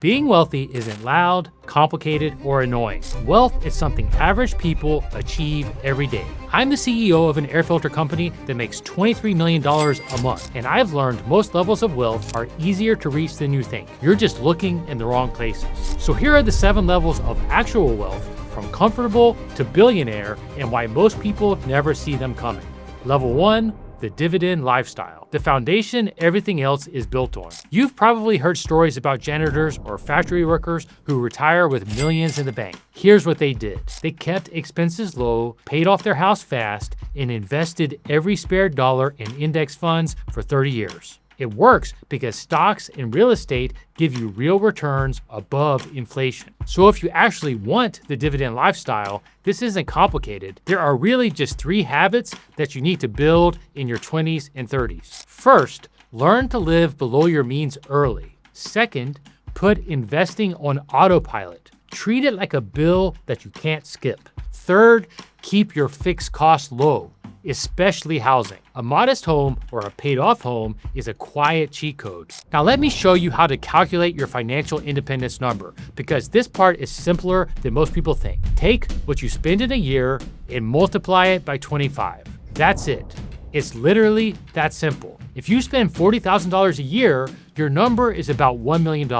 Being wealthy isn't loud, complicated, or annoying. Wealth is something average people achieve every day. I'm the CEO of an air filter company that makes $23 million a month, and I've learned most levels of wealth are easier to reach than you think. You're just looking in the wrong places. So here are the 7 levels of actual wealth, from comfortable to billionaire, and why most people never see them coming. Level 1, the dividend lifestyle, the foundation everything else is built on. You've probably heard stories about janitors or factory workers who retire with millions in the bank. Here's what they did. They kept expenses low, paid off their house fast, and invested every spare dollar in index funds for 30 years. It works because stocks and real estate give you real returns above inflation. So if you actually want the dividend lifestyle, this isn't complicated. There are really just 3 habits that you need to build in your 20s and 30s. First, learn to live below your means early. Second, put investing on autopilot. Treat it like a bill that you can't skip. Third, keep your fixed costs low, especially housing. A modest home or a paid-off home is a quiet cheat code. Now let me show you how to calculate your financial independence number, because this part is simpler than most people think. Take what you spend in a year and multiply it by 25. That's it. It's literally that simple. If you spend $40,000 a year, your number is about $1 million.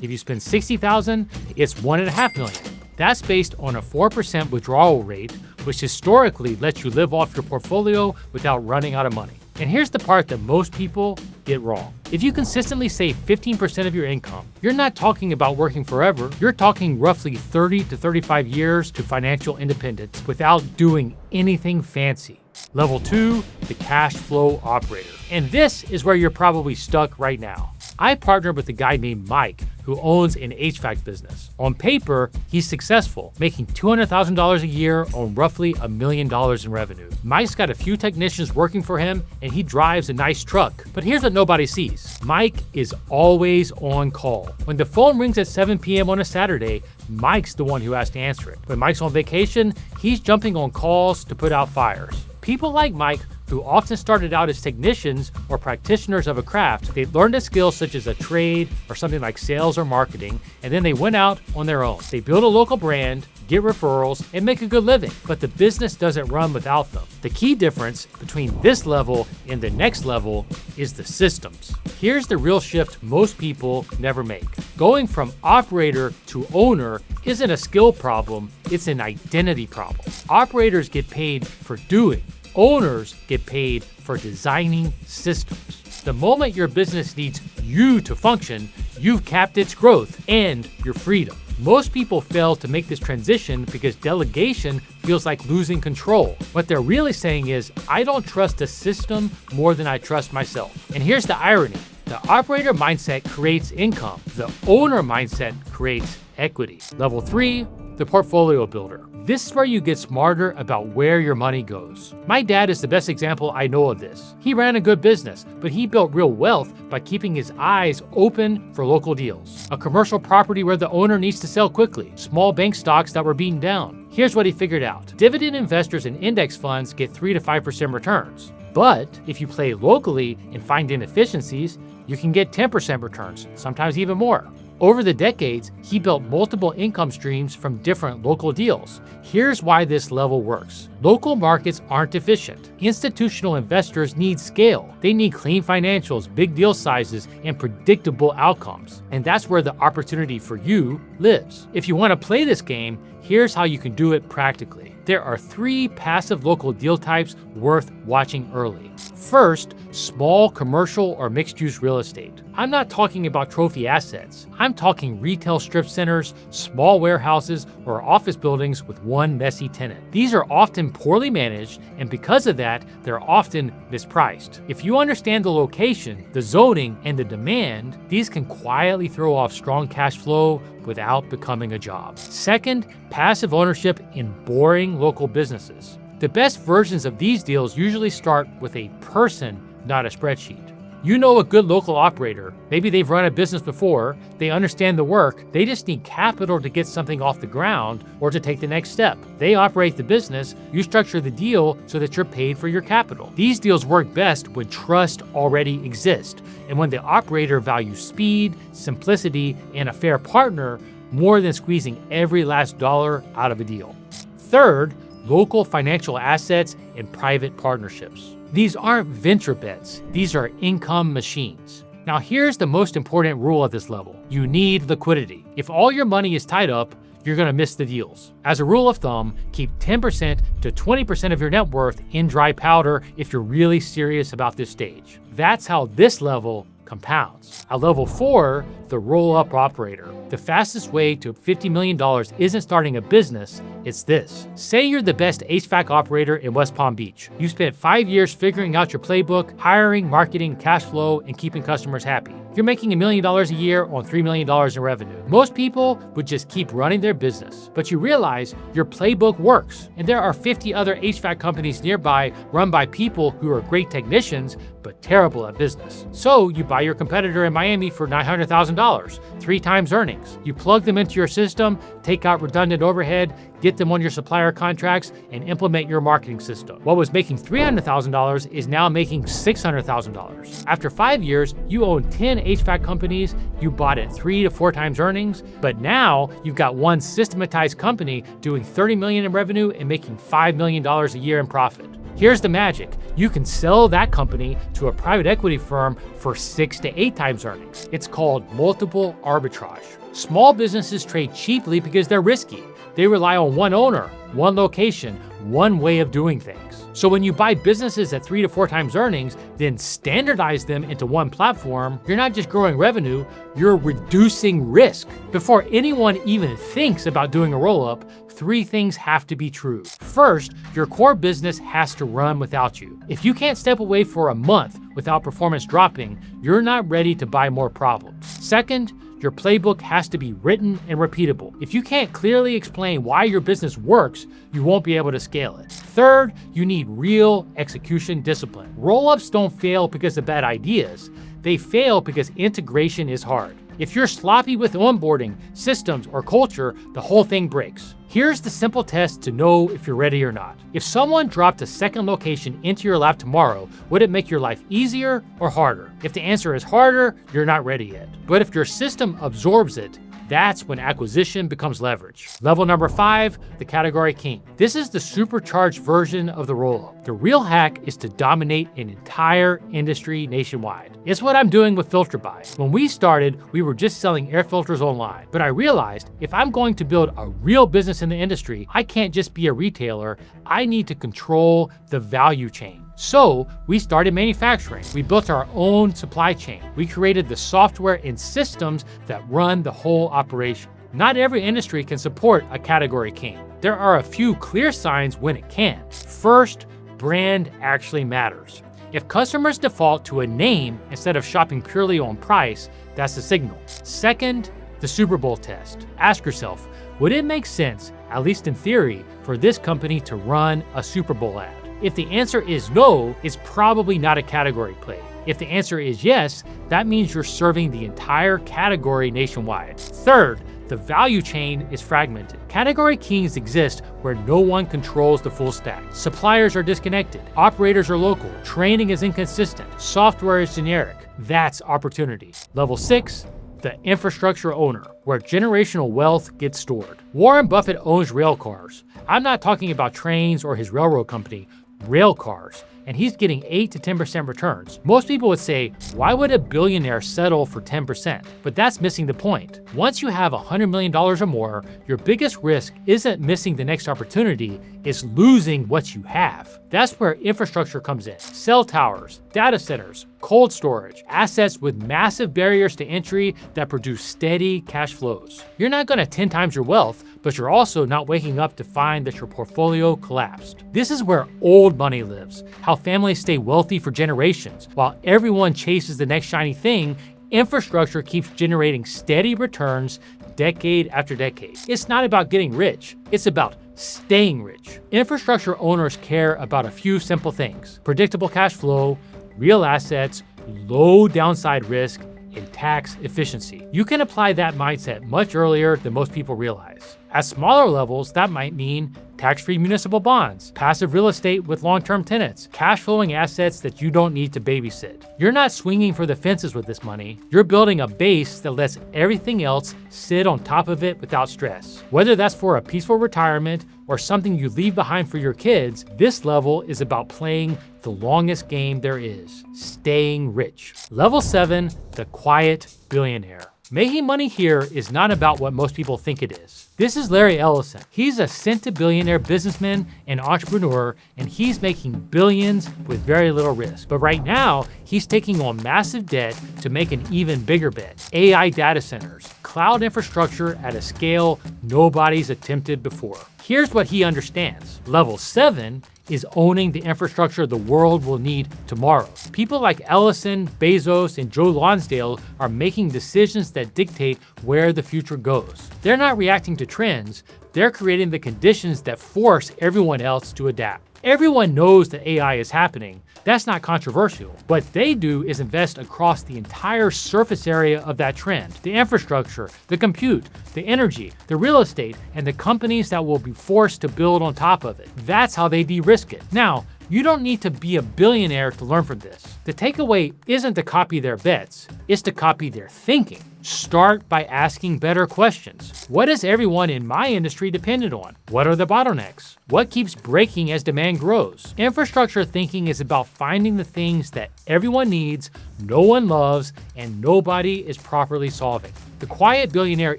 If you spend $60,000, it's $1.5 million. That's based on a 4% withdrawal rate, which historically lets you live off your portfolio without running out of money. And here's the part that most people get wrong. If you consistently save 15% of your income, you're not talking about working forever. You're talking roughly 30 to 35 years to financial independence without doing anything fancy. Level 2, the cash flow operator. And this is where you're probably stuck right now. I partnered with a guy named Mike who owns an HVAC business. On paper, he's successful, making $200,000 a year on roughly $1 million in revenue. Mike's got a few technicians working for him, and he drives a nice truck. But here's what nobody sees. Mike is always on call. When the phone rings at 7 p.m. on a Saturday, Mike's the one who has to answer it. When Mike's on vacation, he's jumping on calls to put out fires. People like Mike, who often started out as technicians or practitioners of a craft, they learned a skill such as a trade or something like sales or marketing, and then they went out on their own. They build a local brand, get referrals, and make a good living, but the business doesn't run without them. The key difference between this level and the next level is the systems. Here's the real shift most people never make. Going from operator to owner isn't a skill problem, it's an identity problem. Operators get paid for doing. Owners get paid for designing systems. The moment your business needs you to function, you've capped its growth and your freedom. Most people fail to make this transition because delegation feels like losing control. What they're really saying is, I don't trust the system more than I trust myself. And here's the irony. The operator mindset creates income. The owner mindset creates equity. Level 3, the portfolio builder. This is where you get smarter about where your money goes. My dad is the best example I know of this. He ran a good business, but he built real wealth by keeping his eyes open for local deals. A commercial property where the owner needs to sell quickly. Small bank stocks that were beaten down. Here's what he figured out. Dividend investors and index funds get 3 to 5% returns. But if you play locally and find inefficiencies, you can get 10% returns, sometimes even more. Over the decades, he built multiple income streams from different local deals. Here's why this level works. Local markets aren't efficient. Institutional investors need scale. They need clean financials, big deal sizes, and predictable outcomes. And that's where the opportunity for you lives. If you want to play this game, here's how you can do it practically. There are 3 passive local deal types worth watching early. First, small commercial or mixed-use real estate. I'm not talking about trophy assets. I'm talking retail strip centers, small warehouses, or office buildings with one messy tenant. These are often poorly managed, and because of that, they're often mispriced. If you understand the location, the zoning, and the demand, these can quietly throw off strong cash flow without becoming a job. Second, passive ownership in boring local businesses. The best versions of these deals usually start with a person, not a spreadsheet. You know a good local operator. Maybe they've run a business before, they understand the work, they just need capital to get something off the ground or to take the next step. They operate the business, you structure the deal so that you're paid for your capital. These deals work best when trust already exists and when the operator values speed, simplicity, and a fair partner more than squeezing every last dollar out of a deal. Third, local financial assets and private partnerships. These aren't venture bets, these are income machines. Now here's the most important rule at this level. You need liquidity. If all your money is tied up, you're gonna miss the deals. As a rule of thumb, keep 10% to 20% of your net worth in dry powder if you're really serious about this stage. That's how this level compounds. At level 4, the roll-up operator. The fastest way to $50 million isn't starting a business, it's this. Say you're the best HVAC operator in West Palm Beach. You spent 5 years figuring out your playbook, hiring, marketing, cash flow, and keeping customers happy. You're making $1 million a year on $3 million in revenue. Most people would just keep running their business, but you realize your playbook works, and there are 50 other HVAC companies nearby run by people who are great technicians, but terrible at business. So you buy your competitor in Miami for $900,000, 3 times earnings. You plug them into your system, take out redundant overhead, get them on your supplier contracts, and implement your marketing system. What was making $300,000 is now making $600,000. After 5 years, you own 10 HVAC companies, you bought at 3 to 4 times earnings, but now you've got one systematized company doing $30 million in revenue and making $5 million a year in profit. Here's the magic. You can sell that company to a private equity firm for 6 to 8 times earnings. It's called multiple arbitrage. Small businesses trade cheaply because they're risky. They rely on one owner, one location, one way of doing things. So when you buy businesses at 3 to 4 times earnings, then standardize them into one platform, you're not just growing revenue, you're reducing risk. Before anyone even thinks about doing a roll-up, 3 things have to be true. First, your core business has to run without you. If you can't step away for a month without performance dropping, you're not ready to buy more problems. Second, your playbook has to be written and repeatable. If you can't clearly explain why your business works, you won't be able to scale it. Third, you need real execution discipline. Roll-ups don't fail because of bad ideas. They fail because integration is hard. If you're sloppy with onboarding, systems, or culture, the whole thing breaks. Here's the simple test to know if you're ready or not. If someone dropped a second location into your lap tomorrow, would it make your life easier or harder? If the answer is harder, you're not ready yet. But if your system absorbs it, that's when acquisition becomes leverage. Level number 5, the category king. This is the supercharged version of the roll-up. The real hack is to dominate an entire industry nationwide. It's what I'm doing with Filterbuy. When we started, we were just selling air filters online. But I realized if I'm going to build a real business in the industry, I can't just be a retailer. I need to control the value chain. So we started manufacturing. We built our own supply chain. We created the software and systems that run the whole operation. Not every industry can support a category king. There are a few clear signs when it can. First, brand actually matters. If customers default to a name instead of shopping purely on price, that's a signal. Second, the Super Bowl test. Ask yourself, would it make sense, at least in theory, for this company to run a Super Bowl ad? If the answer is no, it's probably not a category play. If the answer is yes, that means you're serving the entire category nationwide. Third, the value chain is fragmented. Category kings exist where no one controls the full stack. Suppliers are disconnected, operators are local, training is inconsistent, software is generic. That's opportunity. Level 6, the infrastructure owner, where generational wealth gets stored. Warren Buffett owns rail cars. I'm not talking about trains or his railroad company, rail cars, and he's getting 8 to 10% returns. Most people would say, why would a billionaire settle for 10%? But that's missing the point. Once you have $100 million or more, your biggest risk isn't missing the next opportunity, it's losing what you have. That's where infrastructure comes in. Cell towers, data centers, cold storage, assets with massive barriers to entry that produce steady cash flows. You're not gonna 10 times your wealth, but you're also not waking up to find that your portfolio collapsed. This is where old money lives, how families stay wealthy for generations. While everyone chases the next shiny thing, infrastructure keeps generating steady returns decade after decade. It's not about getting rich, it's about staying rich. Infrastructure owners care about a few simple things: predictable cash flow, real assets, low downside risk, and tax efficiency. You can apply that mindset much earlier than most people realize. At smaller levels, that might mean tax-free municipal bonds, passive real estate with long-term tenants, cash-flowing assets that you don't need to babysit. You're not swinging for the fences with this money. You're building a base that lets everything else sit on top of it without stress. Whether that's for a peaceful retirement or something you leave behind for your kids, this level is about playing the longest game there is, staying rich. Level 7, the quiet billionaire. Making money here is not about what most people think it is. This is Larry Ellison. He's a cent-to-billionaire businessman and entrepreneur, and he's making billions with very little risk. But right now, he's taking on massive debt to make an even bigger bet. AI data centers, cloud infrastructure at a scale nobody's attempted before. Here's what he understands. Level 7 is owning the infrastructure the world will need tomorrow. People like Ellison, Bezos, and Joe Lonsdale are making decisions that dictate where the future goes. They're not reacting to trends, they're creating the conditions that force everyone else to adapt. Everyone knows that AI is happening. That's not controversial. What they do is invest across the entire surface area of that trend. The infrastructure, the compute, the energy, the real estate, and the companies that will be forced to build on top of it. That's how they de-risk it. Now, you don't need to be a billionaire to learn from this. The takeaway isn't to copy their bets, it's to copy their thinking. Start by asking better questions. What is everyone in my industry dependent on? What are the bottlenecks? What keeps breaking as demand grows? Infrastructure thinking is about finding the things that everyone needs, no one loves, and nobody is properly solving. The quiet billionaire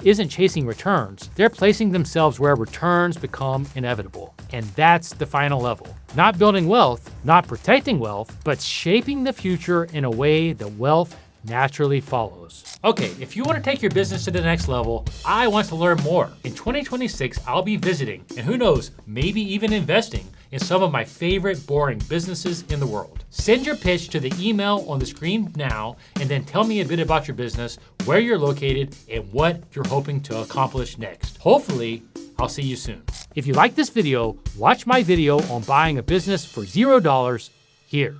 isn't chasing returns, they're placing themselves where returns become inevitable. And that's the final level. Not building wealth, not protecting wealth, but shaping the future in a way that wealth naturally follows. Okay, if you want to take your business to the next level, I want to learn more. In 2026, I'll be visiting, and who knows, maybe even investing in some of my favorite boring businesses in the world. Send your pitch to the email on the screen now, and then tell me a bit about your business, where you're located, and what you're hoping to accomplish next. Hopefully, I'll see you soon. If you like this video, watch my video on buying a business for $0 here.